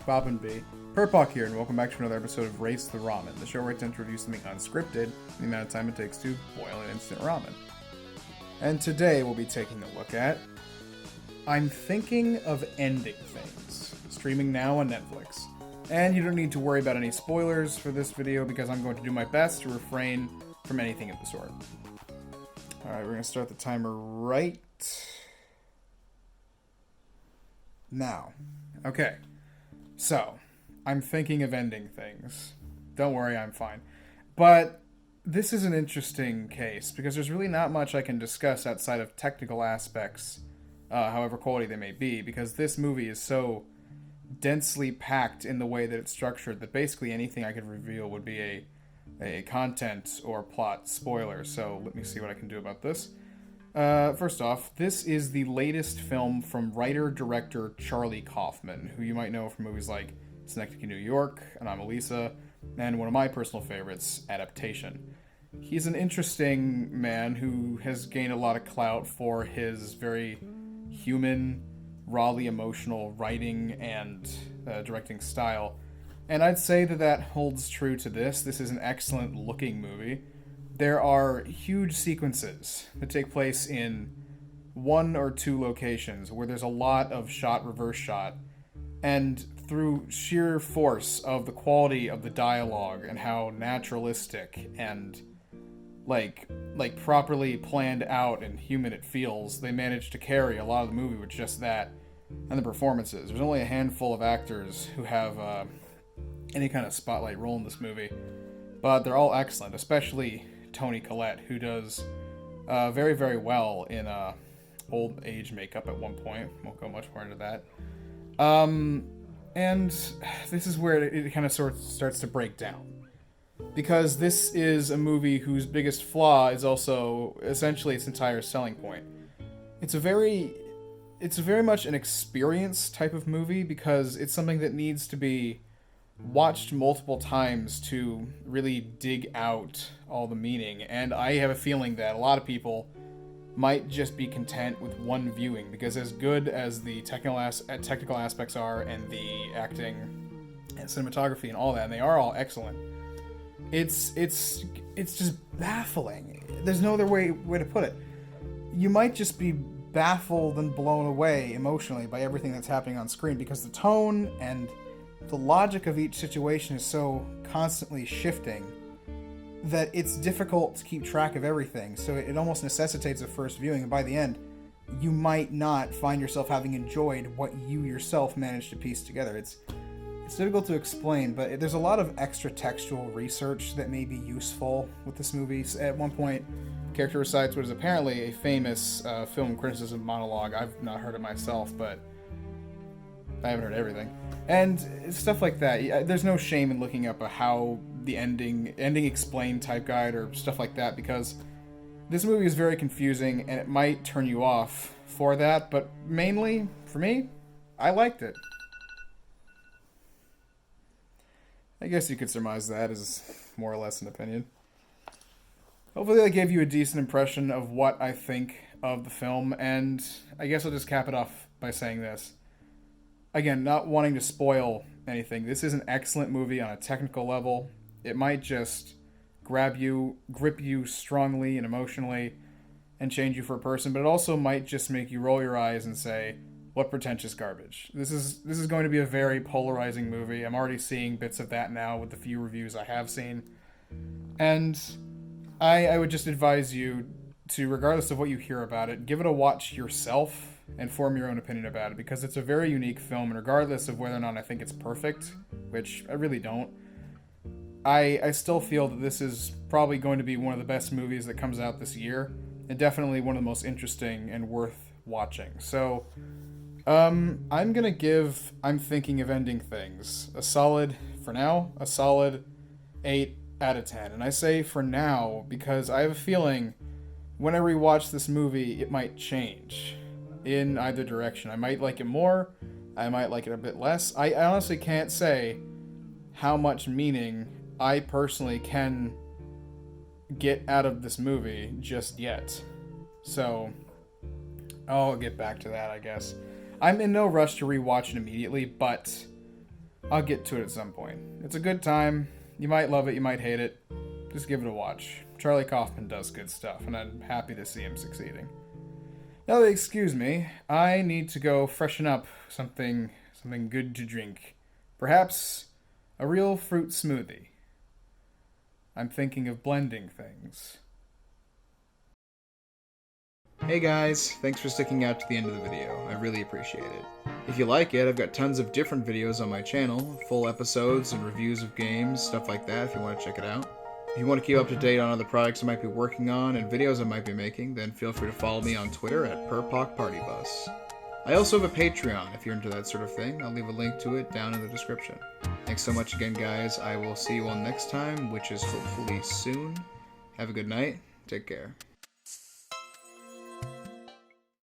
Bob and B. Purpok here, and welcome back to another episode of Race the Ramen, the show where I tend to review something unscripted and the amount of time it takes to boil an instant ramen. And today we'll be taking a look at I'm Thinking of Ending Things, streaming now on Netflix. And you don't need to worry about any spoilers for this video because I'm going to do my best to refrain from anything of the sort. Alright, we're going to start the timer right now. Okay, so I'm thinking of ending things. Don't worry, I'm fine. But this is an interesting case because there's really not much I can discuss outside of technical aspects, however quality they may be, because this movie is so densely packed in the way that it's structured that basically anything I could reveal would be a content or plot spoiler. So let me see what I can do about this. First off, this is the latest film from writer-director Charlie Kaufman, who you might know from movies like Synecdoche, New York, Anomalisa, and one of my personal favorites, Adaptation. He's an interesting man who has gained a lot of clout for his very human, rawly emotional writing and directing style. And I'd say that holds true to this. This is an excellent looking movie. There are huge sequences that take place in one or two locations where there's a lot of shot reverse shot, and through sheer force of the quality of the dialogue and how naturalistic and like properly planned out and human it feels, they managed to carry a lot of the movie with just that and the performances. There's only a handful of actors who have any kind of spotlight role in this movie, but they're all excellent, especially Toni Collette, who does very, very well in old age makeup at one point. Won't go much more into that. And this is where it kind of sort of starts to break down. Because this is a movie whose biggest flaw is also essentially its entire selling point. It's very much an experience type of movie because it's something that needs to be watched multiple times to really dig out all the meaning. And I have a feeling that a lot of people might just be content with one viewing because as good as the technical aspects are and the acting and cinematography and all that, and they are all excellent, it's just baffling. There's no other way to put it. You might just be baffled and blown away emotionally by everything that's happening on screen because the tone and the logic of each situation is so constantly shifting that it's difficult to keep track of everything. So it almost necessitates a first viewing, and by the end, you might not find yourself having enjoyed what you yourself managed to piece together. It's difficult to explain, but there's a lot of extra textual research that may be useful with this movie. At one point, the character recites what is apparently a famous film criticism monologue. I've not heard it myself, but I haven't heard everything. And stuff like that. There's no shame in looking up how the ending explained type guide or stuff like that, because this movie is very confusing and it might turn you off for that, but mainly, for me, I liked it. I guess you could surmise that as more or less an opinion. Hopefully I gave you a decent impression of what I think of the film, and I guess I'll just cap it off by saying this. Again, not wanting to spoil anything, this is an excellent movie on a technical level. It might just grip you strongly and emotionally, and change you for a person, but it also might just make you roll your eyes and say, what pretentious garbage. This is going to be a very polarizing movie. I'm already seeing bits of that now with the few reviews I have seen. And I would just advise you to, regardless of what you hear about it, give it a watch yourself and form your own opinion about it, because it's a very unique film, and regardless of whether or not I think it's perfect, which I really don't, I still feel that this is probably going to be one of the best movies that comes out this year, and definitely one of the most interesting and worth watching. So, I'm gonna give I'm Thinking of Ending Things a solid 8 out of 10. And I say for now because I have a feeling when I rewatch this movie, it might change in either direction. I might like it more, I might like it a bit less. I honestly can't say how much meaning I personally can get out of this movie just yet. So, I'll get back to that, I guess. I'm in no rush to rewatch it immediately, but I'll get to it at some point. It's a good time. You might love it, you might hate it. Just give it a watch. Charlie Kaufman does good stuff, and I'm happy to see him succeeding. Now, excuse me, I need to go freshen up something good to drink. Perhaps a real fruit smoothie. I'm thinking of blending things. Hey guys, thanks for sticking out to the end of the video. I really appreciate it. If you like it, I've got tons of different videos on my channel, full episodes and reviews of games, stuff like that if you want to check it out. If you want to keep up to date on other projects I might be working on and videos I might be making, then feel free to follow me on Twitter at PerpocPartyBus. I also have a Patreon if you're into that sort of thing. I'll leave a link to it down in the description. Thanks so much again, guys. I will see you all next time, which is hopefully soon. Have a good night. Take care.